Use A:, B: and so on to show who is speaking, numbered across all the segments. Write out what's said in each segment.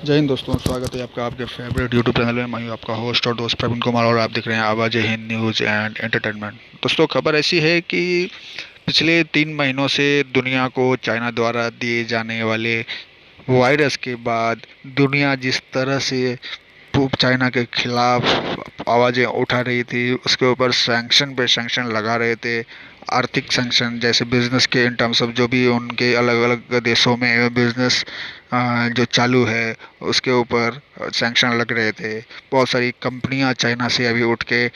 A: जय हिंद दोस्तों, स्वागत है आपका आपके फेवरेट यूट्यूब चैनल में। मैं हूं आपका होस्ट और दोस्त प्रवीण कुमार और आप देख रहे हैं आवाज़ हिंद न्यूज़ एंड एंटरटेनमेंट। दोस्तों, खबर ऐसी है कि पिछले 3 महीनों से दुनिया को चाइना द्वारा दिए जाने वाले वायरस के बाद दुनिया जिस तरह से चाइना के खिलाफ आवाज़ें उठा रही थी, उसके ऊपर सैंक्शन पे सैंक्शन लगा रहे थे। आर्थिक सैंक्शन, जैसे बिजनेस के इन टर्म्स ऑफ जो भी उनके अलग अलग देशों में बिजनेस जो चालू है उसके ऊपर सैंक्शन लग रहे थे। बहुत सारी कंपनियां चाइना से अभी उठ के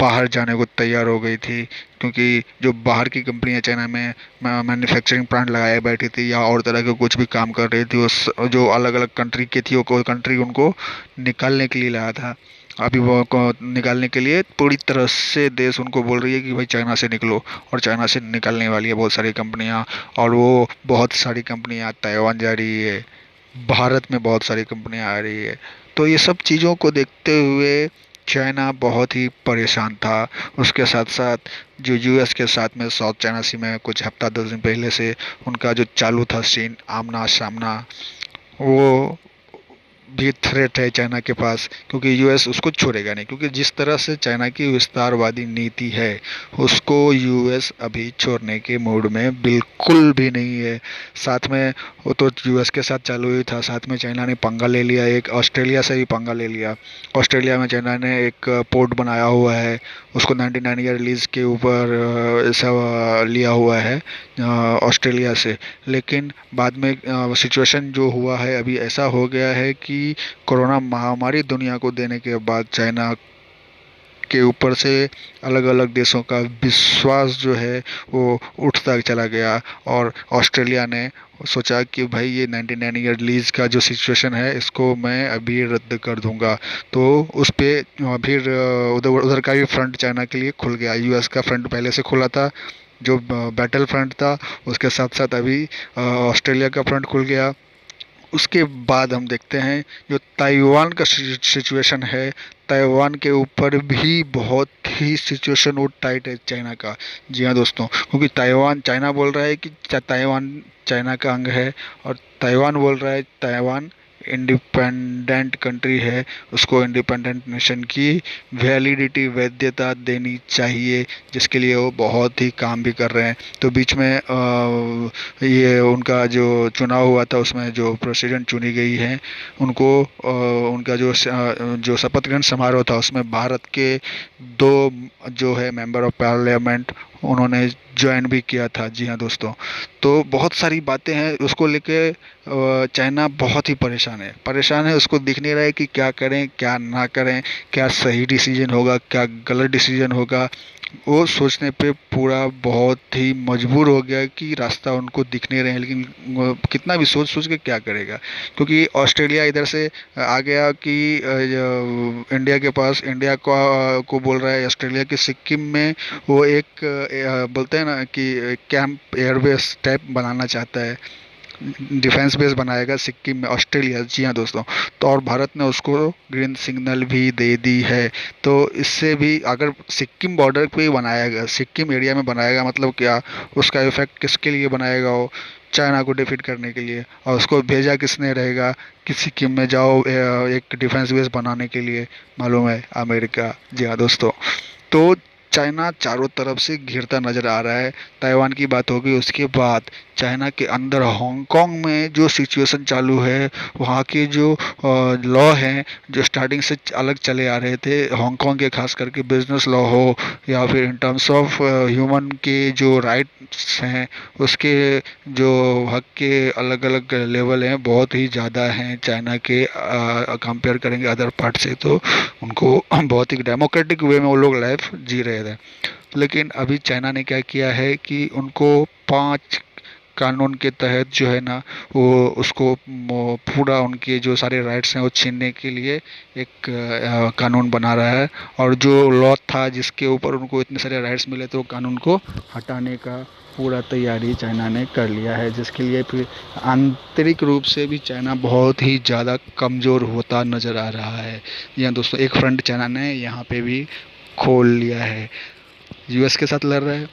A: बाहर जाने को तैयार हो गई थी, क्योंकि जो बाहर की कंपनियां चाइना में मैन्युफैक्चरिंग प्लांट लगाए बैठी थी या और तरह के कुछ भी काम कर रही थी, उस जो अलग अलग कंट्री की थी, वो कोई कंट्री उनको निकालने के लिए लाया था। अभी वो को निकालने के लिए पूरी तरह से देश उनको बोल रही है कि भाई चाइना से निकलो, और चाइना से निकलने वाली है बहुत सारी कंपनियां। और वो बहुत सारी कंपनियां ताइवान जा रही है, भारत में बहुत सारी कंपनियां आ रही है। तो ये सब चीज़ों को देखते हुए चाइना बहुत ही परेशान था। उसके साथ साथ जो यूएस के साथ में साउथ चाइना सी में कुछ हफ्ता 10 दिन पहले से उनका जो चालू था सीन आमना सामना, वो भी थ्रेट है चाइना के पास, क्योंकि यूएस उसको छोड़ेगा नहीं। क्योंकि जिस तरह से चाइना की विस्तारवादी नीति है, उसको यूएस अभी छोड़ने के मूड में बिल्कुल भी नहीं है। साथ में वो तो यूएस के साथ चालू ही था, साथ में चाइना ने पंगा ले लिया, एक ऑस्ट्रेलिया से भी पंगा ले लिया। ऑस्ट्रेलिया में चाइना ने एक पोर्ट बनाया हुआ है, उसको 99 ईयर लीज के ऊपर ऐसा लिया हुआ है ऑस्ट्रेलिया से। लेकिन बाद में सिचुएशन जो हुआ है अभी ऐसा हो गया है कि कोरोना महामारी दुनिया को देने के बाद चाइना के ऊपर से अलग अलग देशों का विश्वास जो है वो उठता चला गया। और ऑस्ट्रेलिया ने सोचा कि भाई ये 99 ईयर लीज का जो सिचुएशन है इसको मैं अभी रद्द कर दूंगा। तो उस पे फिर उधर उधर का भी फ्रंट चाइना के लिए खुल गया। यूएस का फ्रंट पहले से खुला था, जो बैटल फ्रंट था। उसके साथ साथ अभी ऑस्ट्रेलिया का फ्रंट खुल गया। उसके बाद हम देखते हैं जो ताइवान का सिचुएशन है, ताइवान के ऊपर भी बहुत ही सिचुएशन वो टाइट है चाइना का। जी हाँ दोस्तों, क्योंकि ताइवान, चाइना बोल रहा है कि ताइवान चाइना का अंग है, और ताइवान बोल रहा है ताइवान इंडिपेंडेंट कंट्री है, उसको इंडिपेंडेंट नेशन की वैलिडिटी, वैधता देनी चाहिए, जिसके लिए वो बहुत ही काम भी कर रहे हैं। तो बीच में ये उनका जो चुनाव हुआ था उसमें जो प्रेसिडेंट चुनी गई है उनको उनका जो शपथ ग्रहण समारोह था उसमें भारत के दो जो है मेंबर ऑफ पार्लियामेंट उन्होंने ज्वाइन भी किया था। जी हाँ दोस्तों, तो बहुत सारी बातें हैं उसको लेके। चाइना बहुत ही परेशान है, उसको दिख नहीं रहा है कि क्या करें क्या ना करें, क्या सही डिसीजन होगा क्या गलत डिसीजन होगा। वो सोचने पे पूरा बहुत ही मजबूर हो गया कि रास्ता उनको दिख नहीं रहे हैं, लेकिन वो कितना भी सोच सोच के क्या करेगा। क्योंकि ऑस्ट्रेलिया इधर से आ गया कि इंडिया के पास, इंडिया को बोल रहा है ऑस्ट्रेलिया की सिक्किम में वो एक बोलते हैं ना कि कैंप एयरबेस टाइप बनाना चाहता है, डिफेंस बेस बनाएगा सिक्किम में ऑस्ट्रेलिया। जी हाँ दोस्तों, तो और भारत ने उसको ग्रीन सिग्नल भी दे दी है। तो इससे भी अगर सिक्किम बॉर्डर पे ही बनाएगा, सिक्किम एरिया में बनाएगा, मतलब क्या उसका इफेक्ट किसके लिए बनाएगा? वो चाइना को डिफीट करने के लिए। और उसको भेजा किसने रहेगा कि सिक्किम में जाओ एक डिफेंस बेस बनाने के लिए? मालूम है, अमेरिका। जी हाँ दोस्तों, तो चाइना चारों तरफ से घिरता नजर आ रहा है। ताइवान की बात होगी, उसके बाद चाइना के अंदर हांगकांग में जो सिचुएशन चालू है, वहाँ के जो लॉ हैं जो स्टार्टिंग से अलग चले आ रहे थे हांगकांग के, खास करके बिजनेस लॉ हो या फिर इन टर्म्स ऑफ ह्यूमन के जो राइट्स हैं, उसके जो हक के अलग अलग लेवल हैं, बहुत ही ज़्यादा हैं चाइना के कंपेयर करेंगे अदर पार्ट से। तो उनको बहुत ही डेमोक्रेटिक वे में वो लोग लाइफ जी रहे थे। लेकिन अभी चाइना ने क्या किया है कि उनको 5 कानून के तहत जो है ना, वो उसको पूरा उनके जो सारे राइट्स हैं वो छीनने के लिए एक कानून बना रहा है। और जो लॉ था जिसके ऊपर उनको इतने सारे राइट्स मिले थे, वो कानून को हटाने का पूरा तैयारी चाइना ने कर लिया है, जिसके लिए फिर आंतरिक रूप से भी चाइना बहुत ही ज़्यादा कमज़ोर होता नज़र आ रहा है। यहाँ दोस्तों, एक फ्रंट चाइना ने यहाँ पे भी खोल लिया है, यूएस के साथ लड़ रहा है,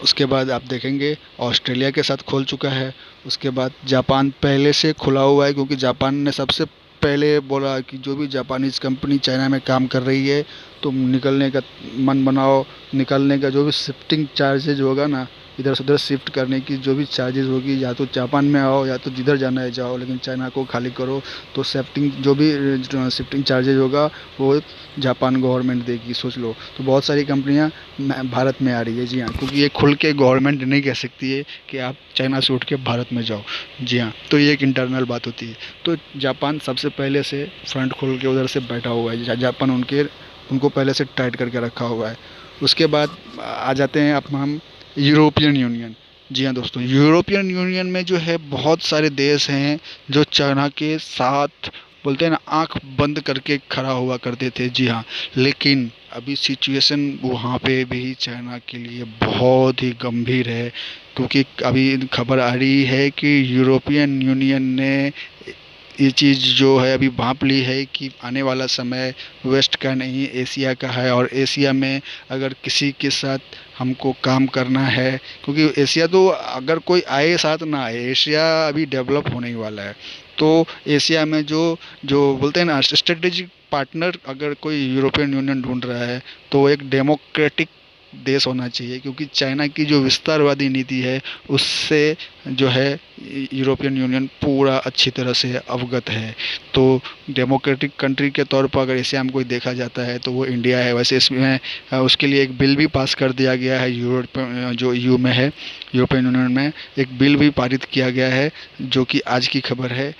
A: उसके बाद आप देखेंगे ऑस्ट्रेलिया के साथ खोल चुका है। उसके बाद जापान पहले से खुला हुआ है, क्योंकि जापान ने सबसे पहले बोला कि जो भी जापानीज़ कंपनी चाइना में काम कर रही है, तुम निकलने का मन बनाओ। निकलने का जो भी शिफ्टिंग चार्जेज होगा ना, इधर से उधर शिफ्ट करने की जो भी चार्जेज होगी, या तो जापान में आओ या तो जिधर जाना है जाओ, लेकिन चाइना को खाली करो। तो शिफ्टिंग जो भी शिफ्टिंग चार्जेज होगा वो जापान गवर्नमेंट देगी, सोच लो। तो बहुत सारी कंपनियां भारत में आ रही है। जी हाँ, क्योंकि ये खुल के गवर्नमेंट नहीं कह सकती है कि आप चाइना से उठ के भारत में जाओ। जी हाँ, तो ये एक इंटरनल बात होती है। तो जापान सबसे पहले से फ्रंट खोल के उधर से बैठा हुआ है। जापान उनको पहले से टाइट करके रखा हुआ है। उसके बाद आ जाते हैं अब हम यूरोपियन यूनियन। जी हाँ दोस्तों, यूरोपियन यूनियन में जो है बहुत सारे देश हैं जो चाइना के साथ बोलते हैं ना आंख बंद करके खड़ा हुआ करते थे। जी हाँ, लेकिन अभी सिचुएशन वहाँ पे भी चाइना के लिए बहुत ही गंभीर है, क्योंकि अभी खबर आ रही है कि यूरोपियन यूनियन ने ये चीज़ जो है अभी भांप ली है कि आने वाला समय वेस्ट का नहीं एशिया का है। और एशिया में अगर किसी के साथ हमको काम करना है, क्योंकि एशिया तो अगर कोई आए साथ ना आए, एशिया अभी डेवलप होने ही वाला है। तो एशिया में जो जो बोलते हैं ना स्ट्रेटेजिक पार्टनर अगर कोई यूरोपियन यूनियन ढूंढ रहा है, तो एक डेमोक्रेटिक देश होना चाहिए, क्योंकि चाइना की जो विस्तारवादी नीति है उससे जो है यूरोपियन यूनियन पूरा अच्छी तरह से अवगत है। तो डेमोक्रेटिक कंट्री के तौर पर अगर एशिया में कोई देखा जाता है तो वो इंडिया है। वैसे इसमें उसके लिए एक बिल भी पास कर दिया गया है, यूरोप जो ईयू में है, यूरोपियन यूनियन में एक बिल भी पारित किया गया है, जो कि आज की खबर है।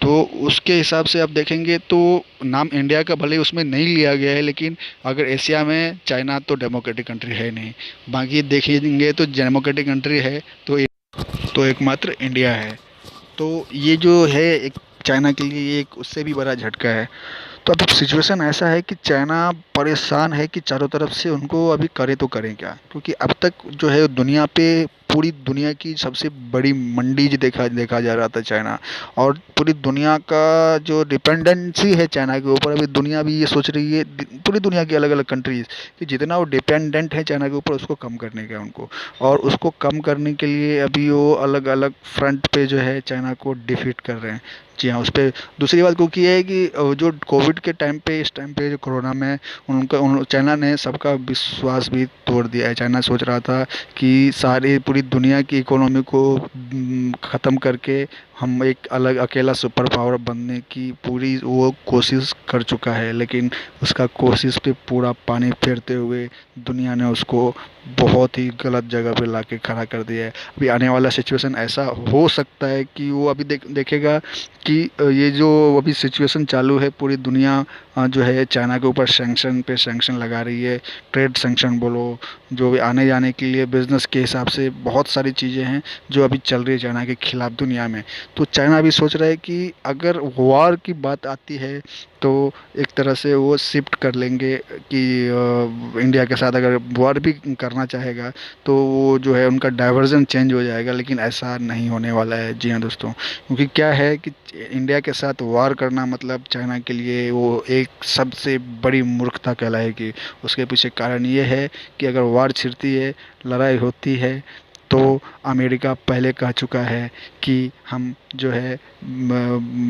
A: तो उसके हिसाब से आप देखेंगे तो नाम इंडिया का भले उसमें नहीं लिया गया है, लेकिन अगर एशिया में चाइना तो डेमोक्रेटिक कंट्री है नहीं। बाकी देखेंगे तो डेमोक्रेटिक कंट्री है तो एकमात्र इंडिया है। तो ये जो है एक चाइना के लिए एक उससे भी बड़ा झटका है। तो अब सिचुएशन ऐसा है कि चाइना परेशान है कि चारों तरफ से उनको अभी करे तो करें क्या, क्योंकि अब तक जो है दुनिया पे पूरी दुनिया की सबसे बड़ी मंडी जो देखा देखा जा रहा था चाइना। और पूरी दुनिया का जो डिपेंडेंसी है चाइना के ऊपर, अभी दुनिया भी ये सोच रही है, पूरी दुनिया की अलग अलग कंट्रीज, कि जितना वो डिपेंडेंट है चाइना के ऊपर उसको कम करने का है उनको। और उसको कम करने के लिए अभी वो अलग अलग फ्रंट पे जो है चाइना को डिफीट कर रहे हैं। जी हाँ, उस पर दूसरी बात क्योंकि ये है कि जो कोविड के टाइम पे, इस टाइम पे जो कोरोना में चाइना ने सबका विश्वास भी तोड़ दिया है। चाइना सोच रहा था कि सारी पूरी दुनिया की इकोनॉमी को ख़त्म करके हम एक अलग अकेला सुपर पावर बनने की पूरी वो कोशिश कर चुका है, लेकिन उसका कोशिश पे पूरा पानी फेरते हुए दुनिया ने उसको बहुत ही गलत जगह पे लाके खड़ा कर दिया है। अभी आने वाला सिचुएशन ऐसा हो सकता है कि वो अभी देखेगा कि ये जो अभी सिचुएशन चालू है, पूरी दुनिया जो है चाइना के ऊपर सैंक्शन पे सैंक्शन लगा रही है। ट्रेड सैंक्शन बोलो, जो भी आने जाने के लिए बिज़नेस के हिसाब से बहुत सारी चीज़ें हैं जो अभी चल रही है चाइना के खिलाफ दुनिया में। तो चाइना भी सोच रहा है कि अगर वॉर की बात आती है तो एक तरह से वो शिफ्ट कर लेंगे कि इंडिया के साथ अगर वॉर भी करना चाहेगा तो वो जो है उनका डाइवर्जन चेंज हो जाएगा, लेकिन ऐसा नहीं होने वाला है। जी हाँ दोस्तों, क्योंकि क्या है कि इंडिया के साथ वॉर करना मतलब चाइना के लिए वो एक सबसे बड़ी मूर्खता कहलाएगी। उसके पीछे कारण ये है कि अगर वॉर छिड़ती है, लड़ाई होती है, तो अमेरिका पहले कह चुका है कि हम जो है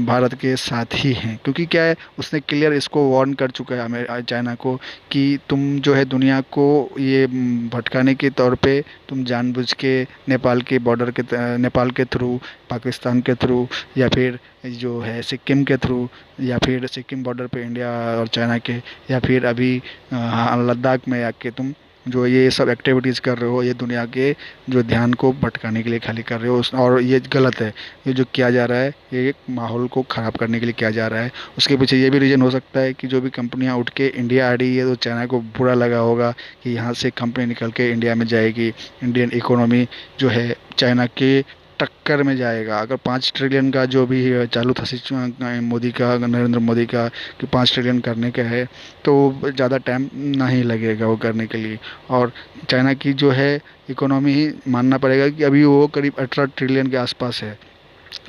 A: भारत के साथ ही हैं, क्योंकि क्या है उसने क्लियर इसको वार्न कर चुका है चाइना को कि तुम जो है दुनिया को ये भटकाने के तौर पे तुम जानबूझ के नेपाल के बॉर्डर के नेपाल के थ्रू, पाकिस्तान के थ्रू, या फिर जो है सिक्किम के थ्रू, या फिर सिक्किम बॉर्डर पे इंडिया और चाइना के, या फिर अभी लद्दाख में आके तुम जो ये सब एक्टिविटीज़ कर रहे हो, ये दुनिया के जो ध्यान को भटकाने के लिए खाली कर रहे हो। और ये गलत है। ये जो किया जा रहा है ये एक माहौल को ख़राब करने के लिए किया जा रहा है। उसके पीछे ये भी रीज़न हो सकता है कि जो भी कंपनियां उठ के इंडिया आ रही है तो चाइना को बुरा लगा होगा कि यहाँ से कंपनी निकल के इंडिया में जाएगी, इंडियन इकोनॉमी जो है चाइना के टक्कर में जाएगा। अगर 5 ट्रिलियन का जो भी चालू था मोदी का, नरेंद्र मोदी का, कि 5 ट्रिलियन करने का है, तो ज़्यादा टाइम नहीं लगेगा वो करने के लिए। और चाइना की जो है इकोनॉमी ही मानना पड़ेगा कि अभी वो करीब 18 ट्रिलियन के आसपास है।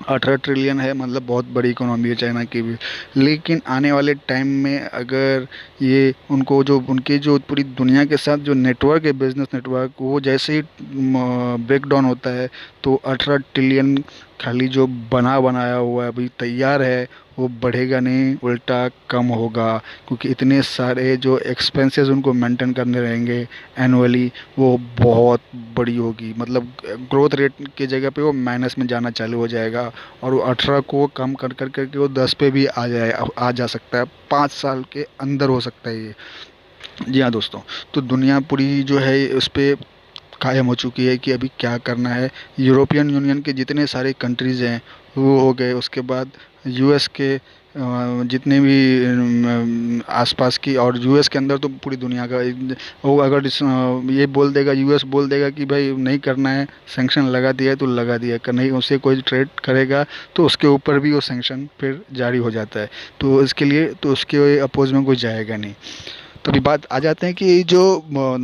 A: 18 ट्रिलियन है, मतलब बहुत बड़ी इकोनॉमी है चाइना की भी। लेकिन आने वाले टाइम में अगर ये उनको जो उनके जो पूरी दुनिया के साथ जो नेटवर्क है, बिजनेस नेटवर्क, वो जैसे ही ब्रेक डाउन होता है तो 18 ट्रिलियन खाली जो बना बनाया हुआ है अभी तैयार है, वो बढ़ेगा नहीं, उल्टा कम होगा। क्योंकि इतने सारे जो एक्सपेंसेस उनको मेंटेन करने रहेंगे एनुअली, वो बहुत बड़ी होगी। मतलब ग्रोथ रेट की जगह पे वो माइनस में जाना चालू हो जाएगा, और वो 18 को कम कर कर करके वो 10 पे भी आ जा सकता है। 5 साल के अंदर हो सकता है ये। जी हाँ दोस्तों, तो दुनिया पूरी जो है उस पे कायम हो चुकी है कि अभी क्या करना है। यूरोपियन यूनियन के जितने सारे कंट्रीज़ हैं वो हो गए, उसके बाद यूएस के जितने भी आसपास की, और यूएस के अंदर तो पूरी दुनिया का वो अगर ये बोल देगा, यूएस बोल देगा कि भाई नहीं करना है, सैंक्शन लगा दिया है तो लगा दिया है, नहीं उससे कोई ट्रेड करेगा तो उसके ऊपर भी वो सैंक्शन फिर जारी हो जाता है। तो इसके लिए तो उसके अपोज में कोई जाएगा नहीं। तो अभी बात आ जाते हैं कि जो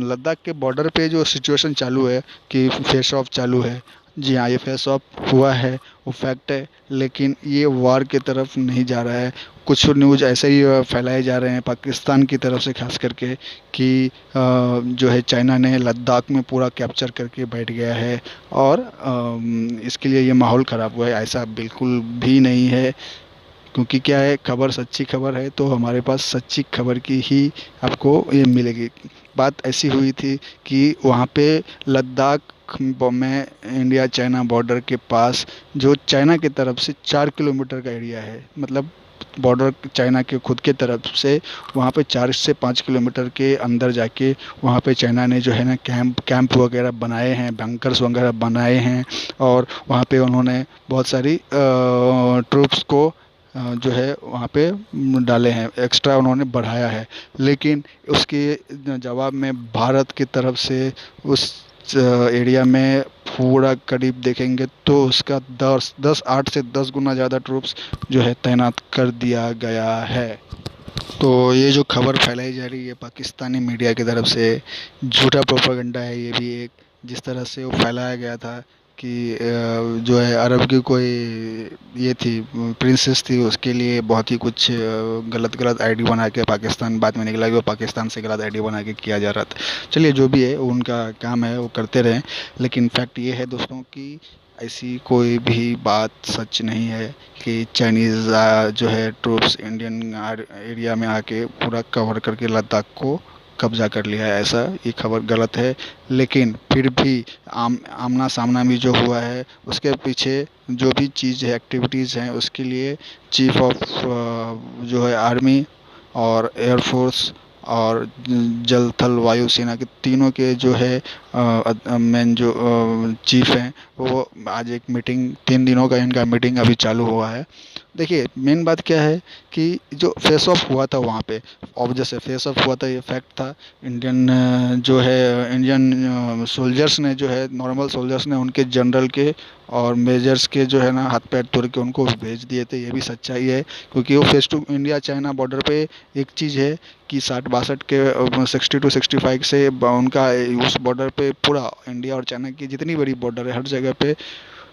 A: लद्दाख के बॉर्डर पे जो सिचुएशन चालू है कि फेस ऑफ चालू है। जी हाँ, ये फेस ऑफ हुआ है, वो फैक्ट है। लेकिन ये वार की तरफ नहीं जा रहा है। कुछ न्यूज़ ऐसे ही फैलाए जा रहे हैं पाकिस्तान की तरफ से खास करके कि जो है चाइना ने लद्दाख में पूरा कैप्चर करके बैठ गया है, और इसके लिए ये माहौल ख़राब हुआ है। ऐसा बिल्कुल भी नहीं है। क्योंकि क्या है, खबर सच्ची खबर है तो हमारे पास सच्ची खबर की ही आपको ये मिलेगी। बात ऐसी हुई थी कि वहाँ पे लद्दाख में इंडिया चाइना बॉर्डर के पास जो चाइना की तरफ से 4 किलोमीटर का एरिया है, मतलब बॉर्डर चाइना के खुद के तरफ से, वहाँ पे 4 से 5 किलोमीटर के अंदर जाके वहाँ पे चाइना ने जो है ना कैंप वगैरह बनाए हैं, बंकर्स वगैरह बनाए हैं। और वहाँ पे उन्होंने बहुत सारी ट्रूप्स को जो है वहाँ पे डाले हैं, एक्स्ट्रा उन्होंने बढ़ाया है। लेकिन उसके जवाब में भारत की तरफ से उस एरिया में पूरा करीब देखेंगे तो उसका 8 से 10 गुना ज़्यादा ट्रूप्स जो है तैनात कर दिया गया है। तो ये जो खबर फैलाई जा रही है पाकिस्तानी मीडिया की तरफ से, झूठा प्रोपेगेंडा है ये भी एक। जिस तरह से वो फैलाया गया था कि जो है अरब की कोई ये थी, प्रिंसेस थी, उसके लिए बहुत ही कुछ गलत गलत आईडी बना के पाकिस्तान, बाद में निकला कि वो पाकिस्तान से गलत आईडी बना के किया जा रहा था। चलिए जो भी है वो उनका काम है, वो करते रहें। लेकिन फैक्ट ये है दोस्तों कि ऐसी कोई भी बात सच नहीं है कि चाइनीज़ जो है ट्रूप्स इंडियन एरिया में आके पूरा कवर करके लद्दाख को कब्जा कर लिया है। ऐसा ये खबर गलत है। लेकिन फिर भी आमना सामना भी जो हुआ है उसके पीछे जो भी चीज़ है, एक्टिविटीज़ हैं, उसके लिए चीफ ऑफ जो है आर्मी और एयरफोर्स और जल थल वायु सेना के तीनों के जो है मेन जो चीफ हैं, वो आज एक मीटिंग, 3 दिनों का इनका मीटिंग अभी चालू हुआ है। देखिए मेन बात क्या है कि जो फेस ऑफ हुआ था वहाँ पे, और जैसे फेस ऑफ हुआ था ये फैक्ट था। जो है इंडियन सोल्जर्स ने जो है, नॉर्मल सोल्जर्स ने उनके जनरल के और मेजर्स के जो है ना हाथ पैर तोड़ के उनको भेज दिए थे, ये भी सच्चाई है। क्योंकि वो face to India China border पे एक चीज़ है कि 60-62 के 60 to 65 से उनका उस बॉर्डर पे पूरा इंडिया और चाइना की जितनी बड़ी बॉर्डर है हर जगह पे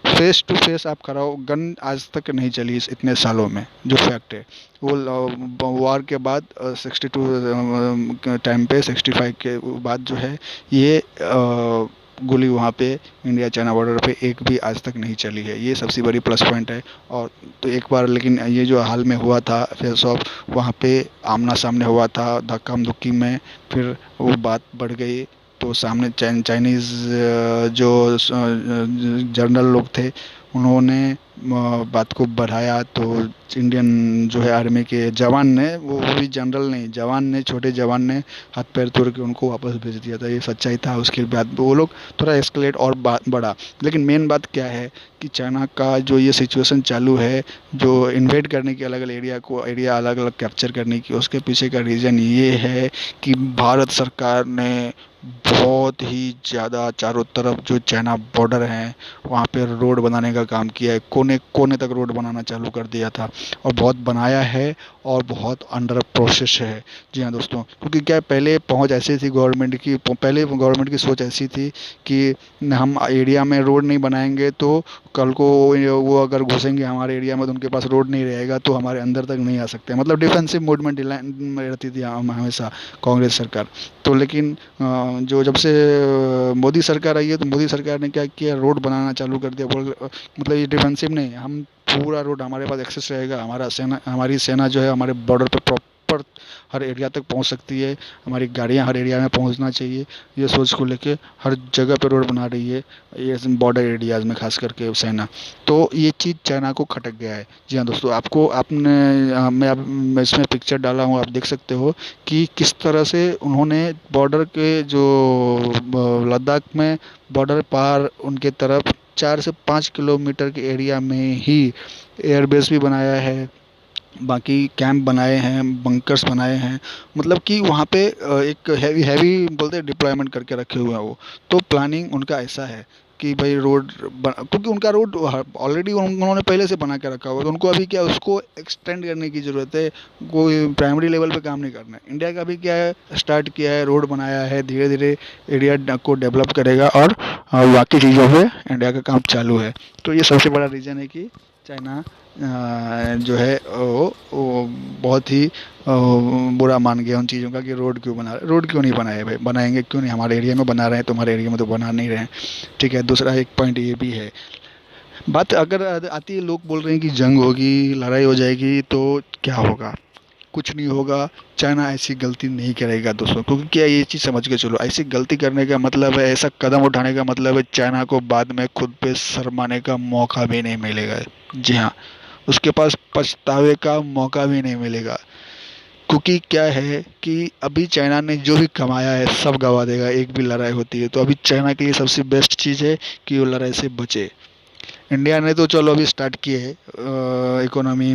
A: फेस टू फेस आप कराओ, गन आज तक नहीं चली इस इतने सालों में, जो फैक्ट है। वो वार के बाद 62 टाइम पे 65 के बाद जो है ये गोली वहाँ पे इंडिया चाइना बॉर्डर पे एक भी आज तक नहीं चली है। ये सबसे बड़ी प्लस पॉइंट है। और तो एक बार, लेकिन ये जो हाल में हुआ था फेस ऑफ, वहाँ पे आमना सामने हुआ था धक्का मुक्की में, फिर वो बात बढ़ गई तो सामने चाइनीज़ जो जनरल लोग थे उन्होंने बात को बढ़ाया, तो इंडियन जो है आर्मी के जवान ने, वो भी जनरल नहीं, जवान ने, छोटे जवान ने हाथ पैर तोड़ के उनको वापस भेज दिया था। ये सच्चाई था। उसके बाद वो लोग थोड़ा एस्केलेट और बढ़ा। लेकिन मेन बात क्या है कि चाइना का जो ये सिचुएशन चालू है, जो इन्वेड करने की, अलग अलग एरिया अलग अलग कैप्चर करने की, उसके पीछे का रीज़न ये है कि भारत सरकार ने बहुत ही ज़्यादा चारों तरफ जो चाइना बॉर्डर है वहाँ पे रोड बनाने का काम किया है, कोने कोने तक रोड बनाना चालू कर दिया था और बहुत बनाया है और बहुत अंडर प्रोसेस है। जी हाँ दोस्तों, क्योंकि क्या है, पहले पहुँच ऐसी थी गवर्नमेंट की, पहले गवर्नमेंट की सोच ऐसी थी कि हम एरिया में रोड नहीं बनाएंगे तो कल को वो अगर घुसेंगे हमारे एरिया में तो उनके पास रोड नहीं रहेगा तो हमारे अंदर तक नहीं आ सकते, मतलब डिफेंसिव मूवमेंट में रहती थी हमेशा कांग्रेस सरकार। तो लेकिन जो जब से मोदी सरकार आई है तो मोदी सरकार ने क्या किया, रोड बनाना चालू कर दिया। मतलब ये डिफेंसिव नहीं, हम पूरा रोड हमारे पास एक्सेस रहेगा, हमारी सेना जो है हमारे बॉर्डर पे प्रॉपर हर एरिया तक पहुंच सकती है, हमारी गाड़ियां हर एरिया में पहुंचना चाहिए, ये सोच को लेके हर जगह पे रोड बना रही है, ये बॉर्डर एरियाज में खास करके सेना। तो ये चीज़ चाइना को खटक गया है। जी हाँ दोस्तों, आपको आपने मैं इसमें पिक्चर डाला हूँ, आप देख सकते हो कि किस तरह से उन्होंने बॉर्डर के जो लद्दाख में बॉर्डर पार उनके तरफ 4 से 5 किलोमीटर के एरिया में ही एयरबेस भी बनाया है, बाकी कैंप बनाए हैं, बंकर्स बनाए हैं, मतलब कि वहाँ पे एक हैवी हैवी बोलते हैं डिप्लॉयमेंट करके रखे हुए हैं वो। तो प्लानिंग उनका ऐसा है कि भाई क्योंकि उनका रोड ऑलरेडी उन्होंने पहले से बना के रखा हुआ है, तो उनको अभी क्या उसको एक्सटेंड करने की ज़रूरत है, कोई प्राइमरी लेवल पे काम नहीं करना है। इंडिया का भी क्या है, स्टार्ट किया है, रोड बनाया है, धीरे धीरे एरिया को डेवलप करेगा और बाकी चीज़ों पे इंडिया का काम चालू है। तो ये सबसे बड़ा रीज़न है कि चाइना जो है वो बहुत ही बुरा मान गया उन चीज़ों का कि रोड क्यों बना रहे, रोड क्यों नहीं बनाए भाई, बनाएंगे क्यों नहीं, हमारे एरिया में बना रहे हैं, तुम्हारे एरिया में तो बना नहीं रहे हैं। ठीक है, दूसरा एक पॉइंट ये भी है, बात अगर आती है, लोग बोल रहे हैं कि जंग होगी, लड़ाई हो जाएगी, तो क्या होगा, कुछ नहीं होगा। चाइना ऐसी गलती नहीं करेगा दोस्तों, क्योंकि क्या, ये चीज़ समझ के चलो, ऐसी गलती करने का मतलब है, ऐसा कदम उठाने का मतलब है चाइना को बाद में खुद पे शर्माने का मौका भी नहीं मिलेगा। जी हाँ, उसके पास पछतावे का मौका भी नहीं मिलेगा, क्योंकि क्या है कि अभी चाइना ने जो भी कमाया है सब गवा देगा एक भी लड़ाई होती है। तो अभी चाइना के लिए सबसे बेस्ट चीज़ है कि वो लड़ाई से बचे। इंडिया ने तो चलो अभी स्टार्ट किए है इकोनॉमी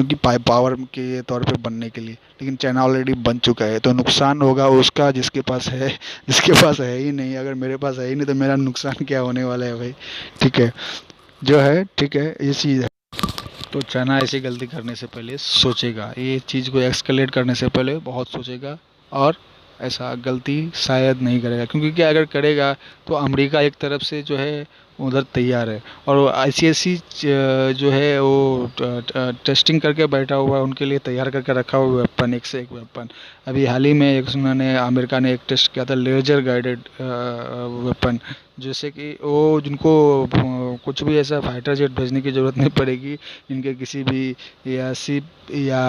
A: की पावर के तौर पे बनने के लिए, लेकिन चाइना ऑलरेडी बन चुका है, तो नुकसान होगा उसका जिसके पास है, जिसके पास है ही नहीं। अगर मेरे पास है ही नहीं तो मेरा नुकसान क्या होने वाला है भाई। ठीक है, जो है ठीक है, ये चीज़ है। तो चाइना ऐसी गलती करने से पहले सोचेगा, ये चीज़ को एक्सकलेट करने से पहले बहुत सोचेगा और ऐसा गलती शायद नहीं करेगा, क्योंकि क्या, अगर करेगा तो अमेरिका एक तरफ से जो है उधर तैयार है, और वो आईसीएससी जो है वो टेस्टिंग करके बैठा हुआ है, उनके लिए तैयार करके रखा हुआ है वेपन, एक से एक वेपन। अभी हाल ही में एक उन्होंने अमेरिका ने एक टेस्ट किया था, लेजर गाइडेड वेपन, जैसे कि वो जिनको कुछ भी ऐसा फाइटर जेट भेजने की ज़रूरत नहीं पड़ेगी, इनके किसी भी या शिप या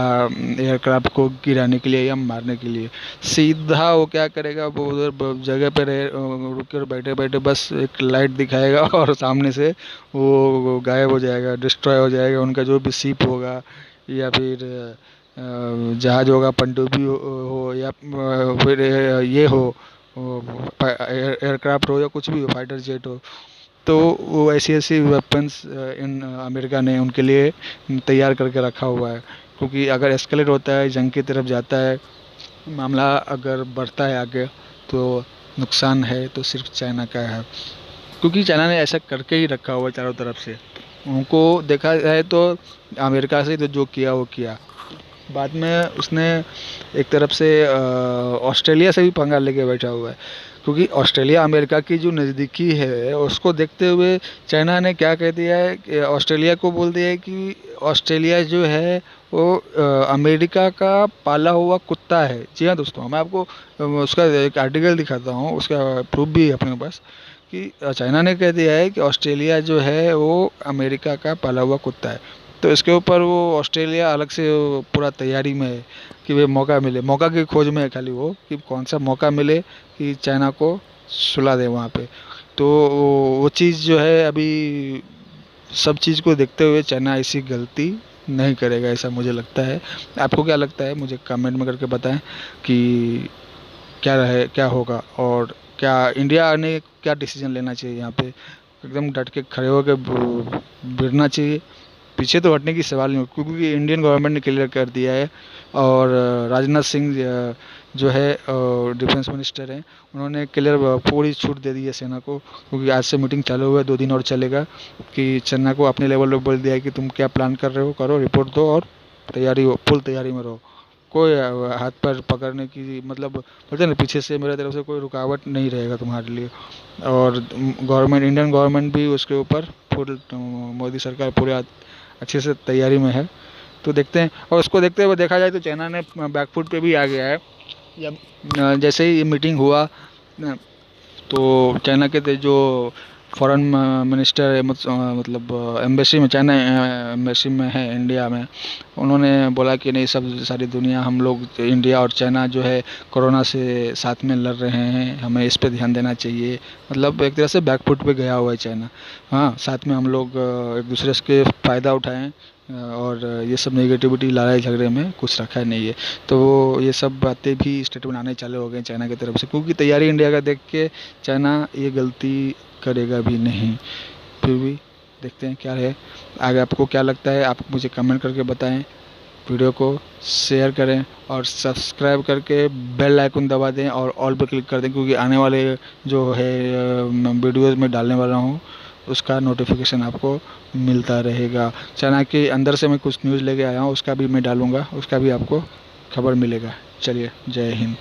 A: एयरक्राफ्ट को गिराने के लिए या मारने के लिए। सीधा वो क्या करेगा, वो उधर जगह पे रहे, रुक कर बैठे बैठे बस एक लाइट दिखाएगा और सामने से वो गायब हो जाएगा, डिस्ट्रॉय हो जाएगा, उनका जो भी शिप होगा या फिर जहाज होगा, पनडुब्बी हो या फिर ये हो, एयरक्राफ्ट हो या कुछ भी हो, फाइटर जेट हो। तो वो ऐसी ऐसी वेपन्स इन अमेरिका ने उनके लिए तैयार करके रखा हुआ है, क्योंकि अगर एस्केलेट होता है, जंग की तरफ जाता है मामला, अगर बढ़ता है आगे, तो नुकसान है तो सिर्फ चाइना का है, क्योंकि चाइना ने ऐसा करके ही रखा हुआ है चारों तरफ से। उनको देखा जाए तो अमेरिका से तो जो किया वो किया, बाद में उसने एक तरफ से ऑस्ट्रेलिया से भी पंगा लेके बैठा हुआ है, क्योंकि ऑस्ट्रेलिया अमेरिका की जो नज़दीकी है उसको देखते हुए चाइना ने क्या कह दिया है कि ऑस्ट्रेलिया को बोल दिया है कि ऑस्ट्रेलिया जो है वो अमेरिका का पाला हुआ कुत्ता है। जी हाँ दोस्तों, मैं आपको उसका एक आर्टिकल दिखाता हूँ, उसका प्रूफ भी है अपने पास, कि चाइना ने कह दिया है कि ऑस्ट्रेलिया जो है वो अमेरिका का पाला हुआ कुत्ता है। तो इसके ऊपर वो ऑस्ट्रेलिया अलग से वो पूरा तैयारी में है कि वे मौका मिले, मौका की खोज में है खाली वो, कि कौन सा मौका मिले कि चाइना को सुला दे वहाँ पे। तो वो चीज़ जो है अभी सब चीज़ को देखते हुए चाइना ऐसी गलती नहीं करेगा, ऐसा मुझे लगता है। आपको क्या लगता है, मुझे कमेंट में करके बताएं कि क्या रहे, क्या होगा, और क्या इंडिया ने क्या डिसीजन लेना चाहिए यहाँ पे, एकदम डट के खड़े होकर भिड़ना चाहिए पीछे तो हटने की सवाल नहीं हो, क्योंकि इंडियन गवर्नमेंट ने क्लियर कर दिया है। और राजनाथ सिंह जो है डिफेंस मिनिस्टर हैं, उन्होंने क्लियर पूरी छूट दे दी है सेना को, क्योंकि आज से मीटिंग चालू हुआ है, 2 दिन और चलेगा। कि सेना को अपने लेवल पर बोल दिया है कि तुम क्या प्लान कर रहे हो, करो, रिपोर्ट दो और तैयारी हो, फुल तैयारी में रहो। कोई हाथ पैर पकड़ने की मतलब बोलते हैं ना, पीछे से मेरे तरफ से कोई रुकावट नहीं रहेगा तुम्हारे लिए। और गवर्नमेंट, इंडियन गवर्नमेंट भी उसके ऊपर फुल, मोदी सरकार पूरे अच्छे से तैयारी में है। तो देखते हैं, और उसको देखते हुए देखा जाए तो चाइना ने बैकफुट पे भी आ गया है। जब जैसे ही ये मीटिंग हुआ तो चाइना के जो फॉरेन मिनिस्टर है, मतलब एम्बेसी में, चाइना एम्बेसी में है इंडिया में, उन्होंने बोला कि नहीं, सब सारी दुनिया, हम लोग इंडिया और चाइना जो है कोरोना से साथ में लड़ रहे हैं, हमें इस पे ध्यान देना चाहिए। मतलब एक तरह से बैकफुट पे गया हुआ है चाइना। हाँ, साथ में हम लोग एक दूसरे के फ़ायदा उठाएं, और ये सब नेगेटिविटी, लड़ाई झगड़े में कुछ रखा नहीं है। तो ये सब बातें भी स्टेटमेंट आने चालू हो गए चाइना की तरफ से, क्योंकि तैयारी इंडिया का देख के चाइना ये गलती करेगा भी नहीं। फिर भी देखते हैं क्या है आगे। आपको क्या लगता है, आप मुझे कमेंट करके बताएं। वीडियो को शेयर करें और सब्सक्राइब करके बेल आइकन दबा दें और ऑल पे क्लिक कर दें, क्योंकि आने वाले जो है वीडियोज़ में डालने वाला हूँ उसका नोटिफिकेशन आपको मिलता रहेगा। चाइना के अंदर से मैं कुछ न्यूज़ लेके आया हूँ, उसका भी मैं डालूँगा, उसका भी आपको खबर मिलेगा। चलिए, जय हिंद।